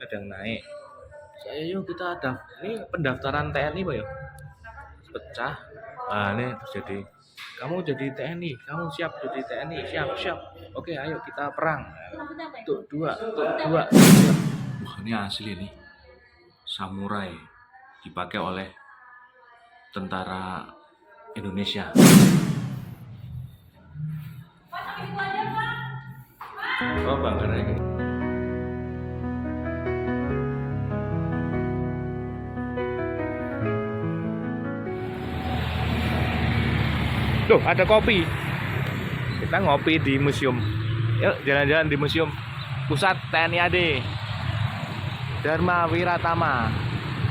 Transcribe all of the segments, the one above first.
ada yang naik. Saya yuk kita ada ini pendaftaran TNI Pak ya. Pecah. Nah, ini terus jadi kamu jadi TNI, kamu siap jadi TNI, siap. Oke, ayo kita perang. Tuh dua. Wah, ini asli nih. Samurai dipakai oleh tentara Indonesia. Oh, bangga ini. Loh, ada kopi. Kita ngopi di museum. Yuk, jalan-jalan di museum pusat TNI AD. Dharma Wiratama.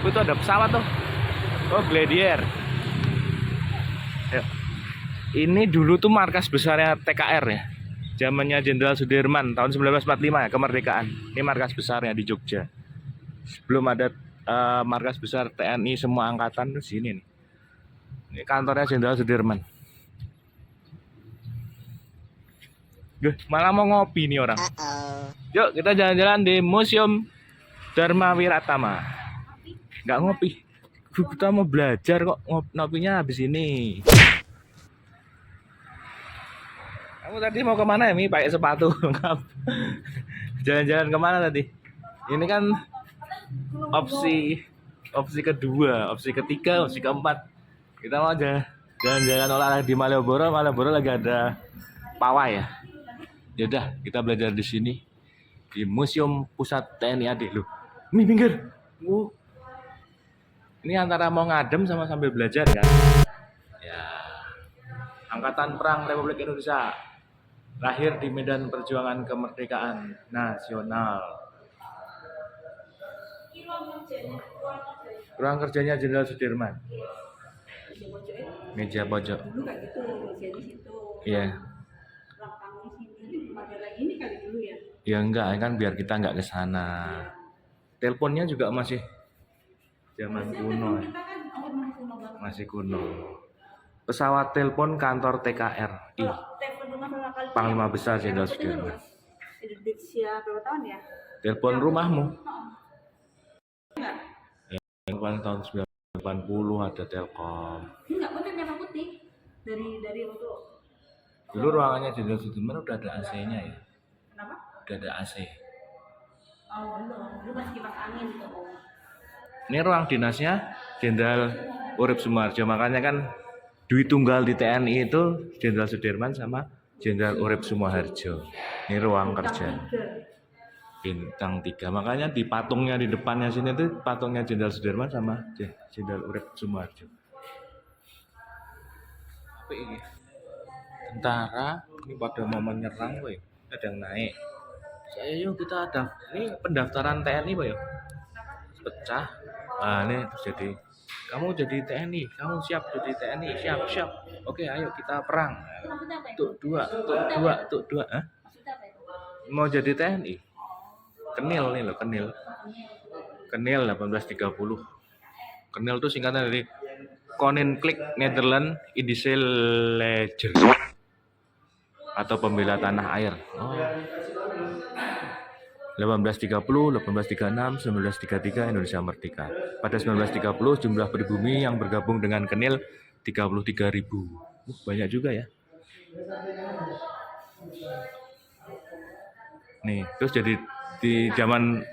Itu ada pesawat tuh. Oh, Gladiator. Yuk. Ini dulu tuh markas besarnya TKR ya. Zamannya Jenderal Sudirman tahun 1945 ya, kemerdekaan. Ini markas besarnya di Jogja. Sebelum ada markas besar TNI semua angkatan tuh sini nih. Ini kantornya Jenderal Sudirman. Malah mau ngopi nih orang. Yuk kita jalan-jalan di Museum Dharma Wiratama. Nggak ngopi. Kita mau belajar kok, ngopinya habis ini. Kamu tadi mau kemana ya, Mi? Pakai sepatu lengkap. Jalan-jalan kemana tadi? Ini kan opsi kedua, opsi ketiga, opsi keempat. Kita mau jalan-jalan olahraga di Malioboro. Malioboro lagi ada pawai ya. Yaudah, kita belajar di sini di Museum Pusat TNI AD. Loh, Mi minggir. Ini antara mau ngadem sama sambil belajar kan? Ya, Angkatan Perang Republik Indonesia lahir di medan perjuangan kemerdekaan nasional. Ruang kerjanya Jenderal Sudirman. Meja pojok. Dulu kayak gitu, meja di situ. Iya. Ruang tamu di sini, ada lagi ini kali dulu ya. Ya enggak, kan biar kita enggak ke sana. Teleponnya juga masih zaman kuno. Masih kuno. Pesawat telepon kantor TKRI. Panglima Besar Jenderal Sudirman. Indonesia berapa tahun ya? Telepon rumahmu. Enggak. Yang paling tahun 1980 ada Telkom. Enggak, putih merah putih. Dari untuk Dulu ruangannya Jenderal Sudirman udah ada AC-nya ya. kenapa? Udah ada AC. Oh, belum. Dulu masih kipas angin tuh. Ini ruang dinasnya Jenderal Urip Sumoharjo. Makanya kan Dwi Tunggal di TNI itu Jenderal Sudirman sama Jenderal Urip Sumoharjo. Ini ruang kerja. Bintang 3. Makanya di patungnya di depannya sini tuh patungnya Jenderal Sudirman sama Jenderal Urip Sumoharjo. Apa ini? Tentara ini pada mau menyerang, woy. Ada yang naik. Saya yuk kita ada ini pendaftaran TNI, Pak ya. Pecah. Nah, ini terus jadi kamu jadi TNI, kamu siap jadi TNI, siap. Oke, ayo kita perang. Tuh dua. Hah? Mau jadi TNI? Kenil nih loh, Kenil 1830. Kenil itu singkatan dari Koninklijk Nederland Indische Leger atau pembela tanah air. 1830, 1836, 1933 Indonesia merdeka. Pada 1930 jumlah pribumi yang bergabung dengan Kenil 33.000. Banyak juga ya. Nih, terus jadi di zaman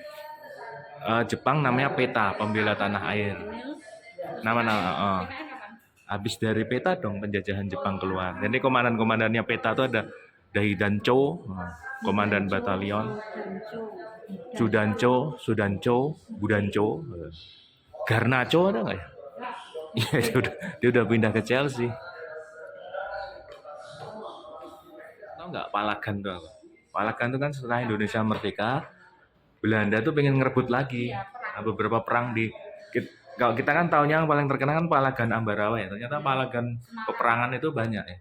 Jepang namanya PETA, pembela tanah air. Nama habis dari PETA dong penjajahan Jepang keluar. Jadi komandan-komandannya PETA itu ada Daidancho, komandan batalion, Sudancho, Budancho, Garnacho ada nggak ya? Iya, dia udah pindah ke Chelsea. Tahu nggak Palagan tuh apa? Palagan itu kan setelah Indonesia merdeka, Belanda tuh pengen ngerebut lagi. Beberapa perang kalau kita kan tahunya yang paling terkenal kan Palagan Ambarawa ya. Ternyata Palagan peperangan itu banyak ya.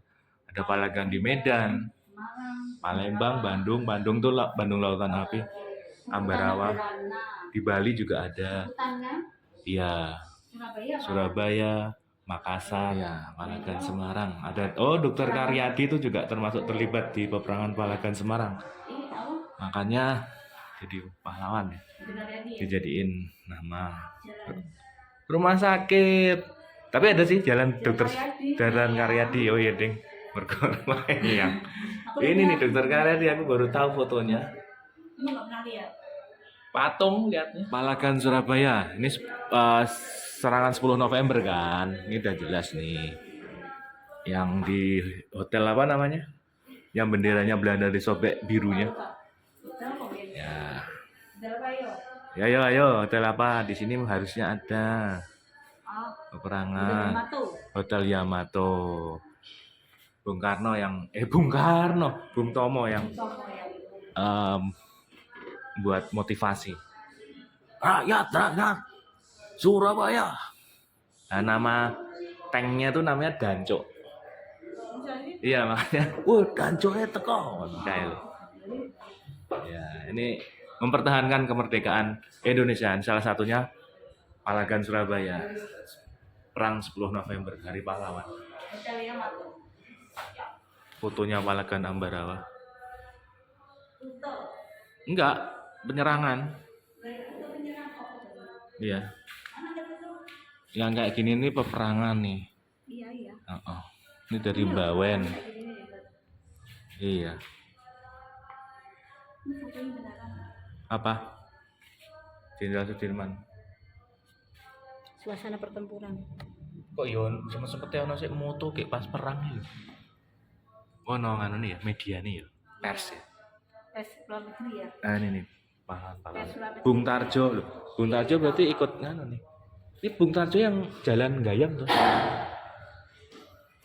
Ada Palagan di Medan, Palembang, Bandung tuh Bandung Lautan Api, Ambarawa, di Bali juga ada. Iya. Surabaya, Makassar, ya, Palagan Semarang. Ada Dr. Karyadi itu juga termasuk terlibat di peperangan Palagan Semarang. Makanya jadi pahlawan ya. Benar ya dia. Dijadiin nama Jalan. rumah sakit. Tapi ada sih jalan dokter Karyadi. Jalan Karyadi. Oh iya ding. Yang Aku ini nih lihat. dokter Karyadi, aku baru tahu fotonya. Ini nggak pernah lihat. Patung lihatnya. Palagan Surabaya. Ini serangan 10 November kan. Ini udah jelas nih. Yang di hotel apa namanya? Yang benderanya Belanda disobek birunya. Hotel apa ya? Ya. Hotel apa yo? Ya ayo hotel apa? Di sini harusnya ada Ah, peperangan. Yamato. Hotel Yamato. Bung Karno Bung Karno, Bung Tomo yang Somo ya. buat motivasi. Rakyat Surabaya. Nah, nama tanknya tuh namanya Danco. Misalnya Iya makanya, Danco teko. Ya, ini mempertahankan kemerdekaan Indonesia. Salah satunya Palagan Surabaya. Perang 10 November, Hari Pahlawan. Hotel Yamato. Fotonya Palagan Ambarawa. Itu. Enggak, penyerangan. Itu penyerang kok. Iya. Mana itu? Yang kayak gini nih peperangan nih. Iya. Ini dari Bawen. Iya. Ini fotonya beneran. Apa? Jenderal Sudirman. Suasana pertempuran. Kok yon sempet ono sik moto kayak pas perang iki. Ono ngono nih ya, media nih ya. Pers ya. Pers luar negeri ya. Ini nih, pahlawan. Pers luar negeri. Bung Tarjo loh. Bung Tarjo berarti ikut ngono nih. Ini Bung Tarjo yang jalan gayam tuh.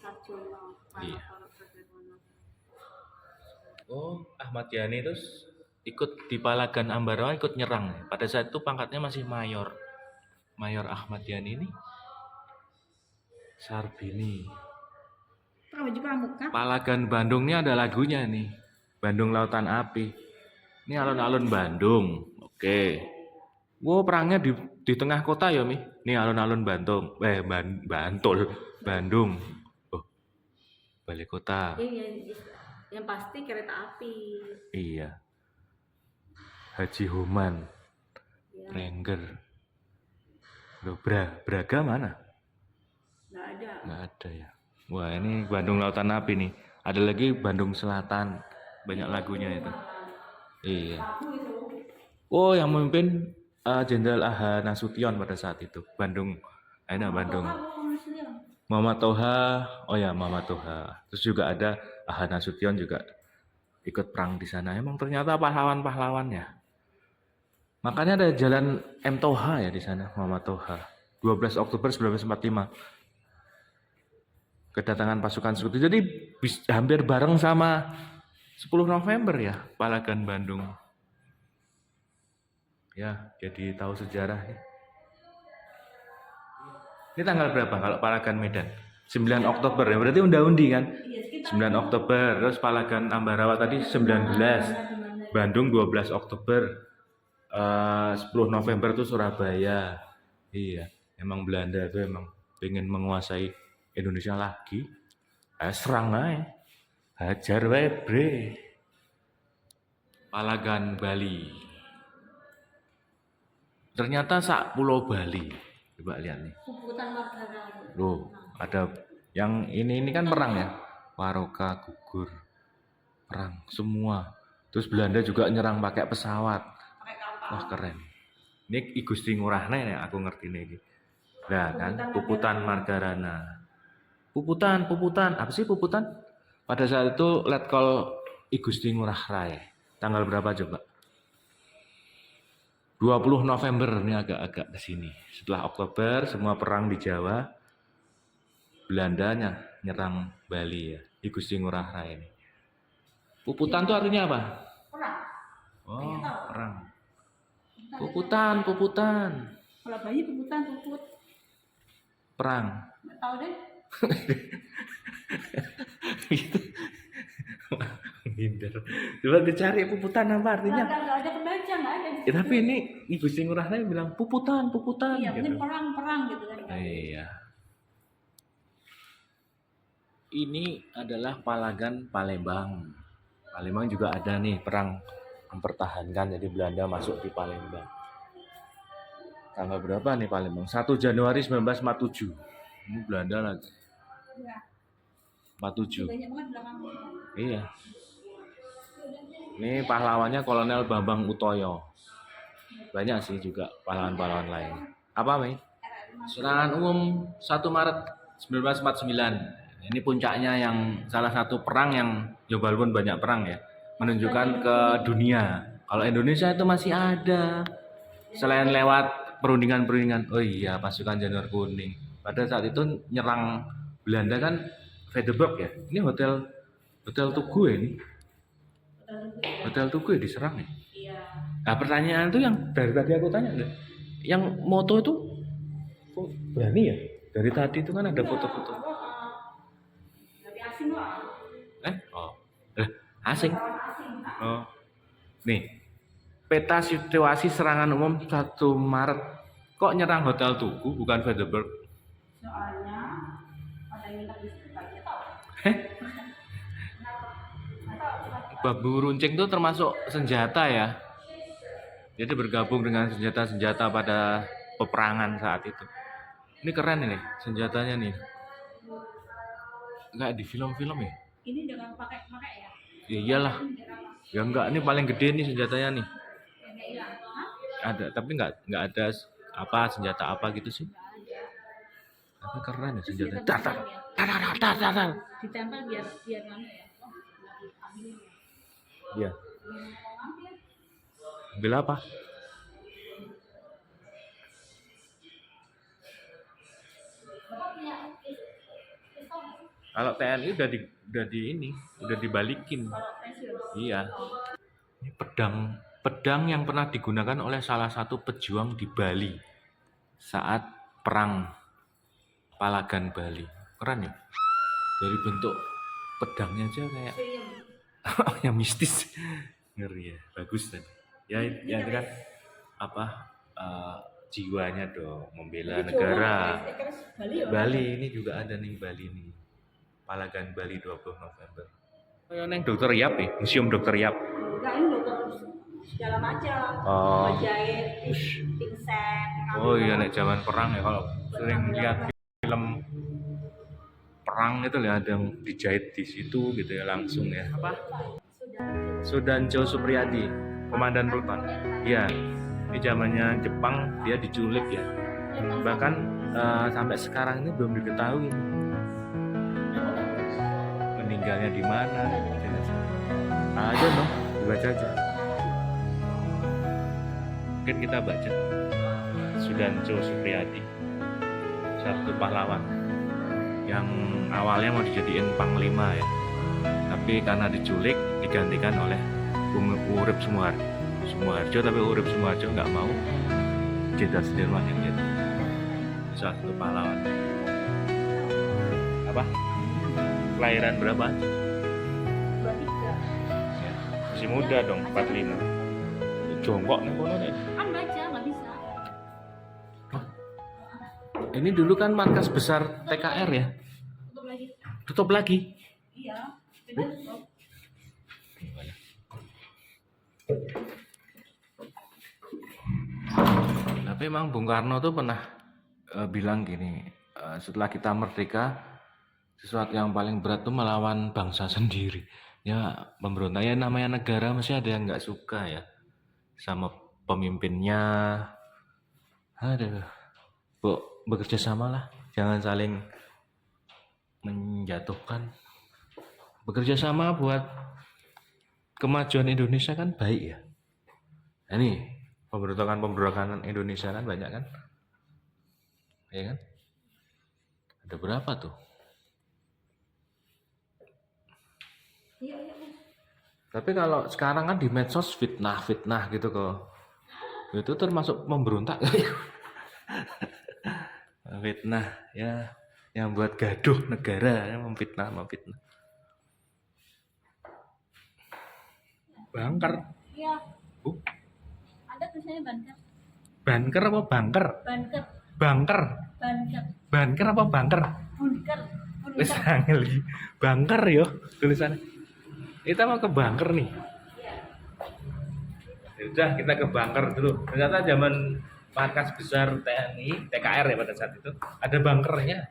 Sarjono. Iya. Oh, Ahmad Yani terus ikut di Palagan Ambarawa, ikut nyerang. Pada saat itu pangkatnya masih mayor. Mayor Ahmad Yani ini Sarbini. Pakai baju pramuka. Palagan Bandung ini ada lagunya nih. Bandung Lautan Api. Ini alun-alun Bandung. Oke. Wow, perangnya di tengah kota ya, Mi. Ini alun-alun Bantul. Bantul. Bandung. Oh. Balik kota. Iya, yang pasti kereta api. Iya. Haji Homan. Ya. Rengger. Loh, Braga mana? Nggak ada. Nggak ada ya. Wah, ini Bandung Lautan Api nih. Ada lagi Bandung Selatan. Banyak lagunya itu. Iya. Oh, yang memimpin Jenderal A.H. Nasution pada saat itu. Bandung. Bandung. Muhammad Toha. Oh ya, Muhammad Toha. Terus juga ada A.H. Nasution juga ikut perang di sana. Emang ternyata pahlawan-pahlawannya. Makanya ada jalan M. Toha ya di sana, Muhammad Toha. 12 Oktober 1945. Kedatangan pasukan sekutu. Jadi hampir bareng sama 10 November ya, Palagan Bandung. Ya, jadi tahu sejarah ya. Ini tanggal berapa kalau Palagan Medan? 9 Oktober ya, berarti undi kan? 9 Oktober, terus Palagan Ambarawa tadi 19. Bandung 12 Oktober. 10 November itu Surabaya. Iya, emang Belanda itu emang pengen menguasai Indonesia lagi. Serang aja. Hajar wae, bre. Palagan Bali. Ternyata sak pulau Bali. Coba lihat nih. Puputan Margahayu. Loh, ada yang ini kan perang ya. Waroka, gugur. Perang semua. Terus Belanda juga nyerang pakai pesawat. Pakai kapal. Wah, keren. Ini I Gusti Ngurah Rai ya aku ngerti nih. Nah, kan Puputan Margarana. Puputan. Apa sih Puputan? Pada saat itu Letkol I Gusti Ngurah Rai. Tanggal berapa coba? 20 November, ini agak-agak ke sini. Setelah Oktober semua perang di Jawa. Belandanya nyerang Bali ya. I Gusti Ngurah Rai ini. Puputan itu artinya apa? Perang. Oh, perang. Puputan. Kalau bayi puput. Perang. Nggak tahu deh. Gitu. Minder. Coba dicari puputan apa artinya? Nggak ada kebaca, nggak ada. Tapi ini Ibu Gusti Ngurah Rai bilang puputan. Iya, Gitu. mungkin perang gitu kan. Iya. Ini adalah Palagan Palembang. Palembang juga ada nih perang mempertahankan, jadi Belanda masuk di Palembang. Tanggal berapa nih Palembang? 1 Januari 1947. Ini Belanda lagi. Iya. 47. Banyak banget belakang. Iya. Ini pahlawannya Kolonel Bambang Utoyo. Banyak sih juga pahlawan-pahlawan lain. Apa, Mei? Serangan umum 1 Maret 1949. Ini puncaknya yang salah satu perang yang walaupun banyak perang ya, menunjukkan ke dunia kalau Indonesia itu masih ada. Selain lewat perundingan-perundingan, oh iya pasukan Janur Kuning. Pada saat itu nyerang Belanda kan Vredenburg ya. Ini hotel Tugu ya ini. Hotel Tugu ya diserang ya. Iya. Nah pertanyaan itu yang dari tadi aku tanya, yang moto itu kok berani ya? Dari tadi itu kan ada foto-foto. Dari asing lah. Oh, asing. Asing. Oh, nih peta situasi serangan umum 1 Maret. Kok nyerang Hotel Tugu bukan Vredenburg? Soalnya ada yang minta disebutannya tahu. Bambu runcing itu termasuk senjata ya. Jadi bergabung dengan senjata-senjata pada peperangan saat itu. Ini keren ini senjatanya nih. Enggak di film-film ya? Ini dengan pakai ya? Ya iyalah. Ya enggak, ini paling gede nih senjatanya nih. Enggak hilang. Ada, tapi enggak ada apa senjata apa gitu sih. Tapi keren ya senjata. Tar. Ditempel biar mana ya? Iya. Ambil apa? Kalau TNI udah dibalikin. Iya. Ini pedang yang pernah digunakan oleh salah satu pejuang di Bali saat perang Palagan Bali. Keren ya? Dari bentuk pedangnya aja kayak yang mistis. Ngeri ya, bagus kan. Ya itu kan apa jiwanya dong membela negara. Bali ini juga ada nih Bali nih. Palagan Bali 20 November. Kayak neng Dokter Yap ya, Museum Dokter Yap. Enggak, ini dokter segala macam. Jahit, pingset. Oh iya, nek zaman perang ya kalau sering lihat film perang itu ya ada yang dijahit di situ gitu ya langsung ya. Apa? Sudanjo Supriyadi, komandan Pluton. Iya, di zamannya Jepang dia diculik ya. Bahkan sampai sekarang ini belum diketahui meninggalnya di mana. Aja dong, dibaca aja. Mungkin kita baca Sudanjo Supriyadi, satu pahlawan yang awalnya mau dijadiin panglima ya, tapi karena diculik digantikan oleh Urip Sumoharjo, tapi Urip Sumoharjo nggak mau, Jenderal Sudirman yang jadi salah satu pahlawan. Apa? Kelahiran berapa? 23. Ya, masih muda dong, 45. Jongkok nih kono nih. Kan baca nggak bisa. Ini dulu kan markas besar TKR ya. Tutup lagi. Iya. Tapi emang Bung Karno tuh pernah bilang gini, setelah kita merdeka, sesuatu yang paling berat tuh melawan bangsa sendiri. Ya pemberontak ya, namanya negara masih ada yang nggak suka ya sama pemimpinnya. Aduh, bekerja sama lah, jangan saling menjatuhkan. Bekerja sama buat kemajuan Indonesia kan baik ya. Nah, ini pemberontakan Indonesia kan banyak kan, ya kan? Ada berapa tuh? Tapi kalau sekarang kan di medsos fitnah gitu kok. Itu termasuk memberontak. Fitnah ya, yang buat gaduh negara, yang memfitnah. Bangker. Iya. Ada tulisannya banker. Banker apa bangker? Banker. Bangker. Banker. Banker apa bangker? Bunker. Wis angel iki. Bangker yo tulisannya. Kita mau ke bunker nih. Ya udah kita ke bunker dulu. Ternyata zaman markas besar TNI, TKR ya pada saat itu ada bunkernya.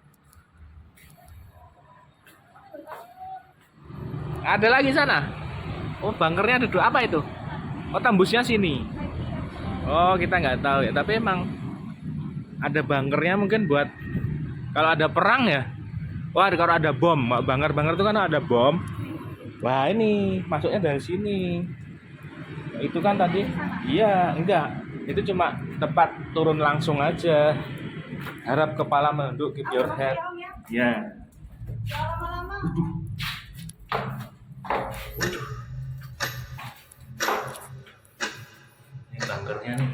Ada lagi sana. Oh, bunkernya ada dua. Apa itu? Oh, tembusnya sini. Oh, kita nggak tahu ya. Tapi emang ada bunkernya mungkin buat kalau ada perang ya. Wah, kalau ada bom, bunker-bunker itu kan ada bom. Wah, ini masuknya dari sini. Itu kan tadi. Iya, enggak. Itu cuma tempat turun langsung aja. Harap kepala menunduk, keep your head. Ya. Ini bunkernya nih.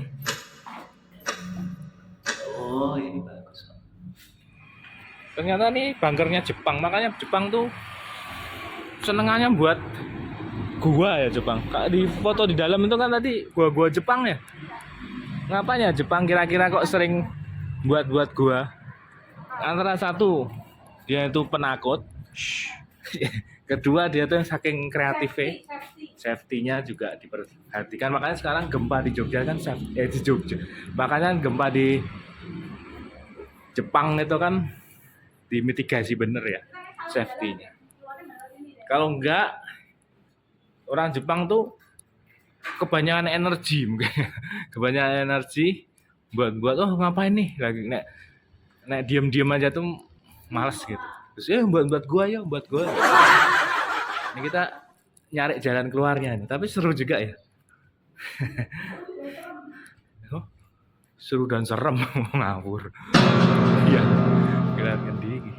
Oh, ini bagus. Ternyata nih bunkernya Jepang, makanya Jepang tuh senengannya buat gua ya Jepang. Kak di foto di dalam itu kan tadi gua Jepang ya. Ngapanya Jepang kira-kira kok sering buat gua? Antara satu dia itu penakut, kedua dia tuh yang saking kreatifnya, safety-nya juga diperhatikan. Makanya sekarang gempa di Jogja kan di Jogja. Makanya gempa di Jepang itu kan dimitigasi bener ya safety-nya. Kalau enggak orang Jepang tuh kebanyakan energi mungkin. Kebanyakan energi buat oh ngapain nih lagi nek diem aja tuh males gitu. Terus ya buat gua. Ini kita nyari jalan keluarnya nih, tapi seru juga ya. Oh, seru dan serem ngawur. Iya. Kelihatan tinggi.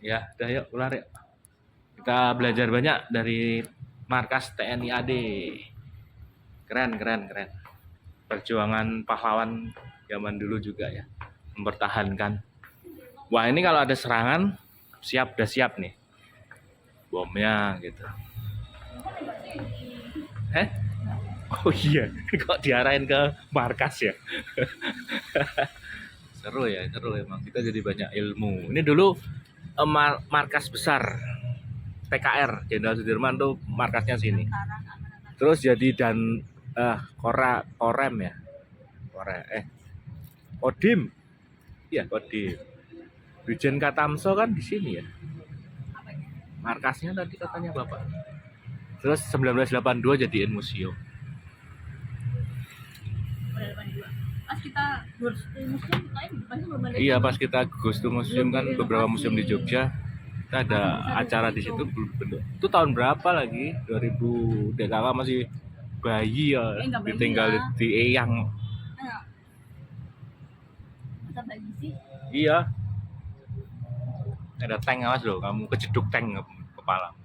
Ya, udah yuk keluar yuk. Kita belajar banyak dari markas TNI AD. Keren. Perjuangan pahlawan zaman dulu juga ya, mempertahankan. Wah, ini kalau ada serangan udah siap nih. Bomnya gitu. Oh iya, kok diarahin ke markas ya? Seru emang. Kita jadi banyak ilmu. Ini dulu markas besar TKR Jenderal Sudirman tuh markasnya sini. Terus jadi Korem ya. Kodim. Iya, Kodim. Brigjen Katamso kan di sini ya. Markasnya tadi katanya Bapak. Terus 1982 jadiin museum. Pas kita museum Iya, pas kita Goes to Museum kan beberapa museum di Jogja. Kita ada acara di situ bentuk. Itu tahun berapa lagi? 2000 kakak masih bayi ya, ditinggal di Eyang. Masa bayi sih? Iya. Ada tank, awas loh, kamu kejeduk tank kepala.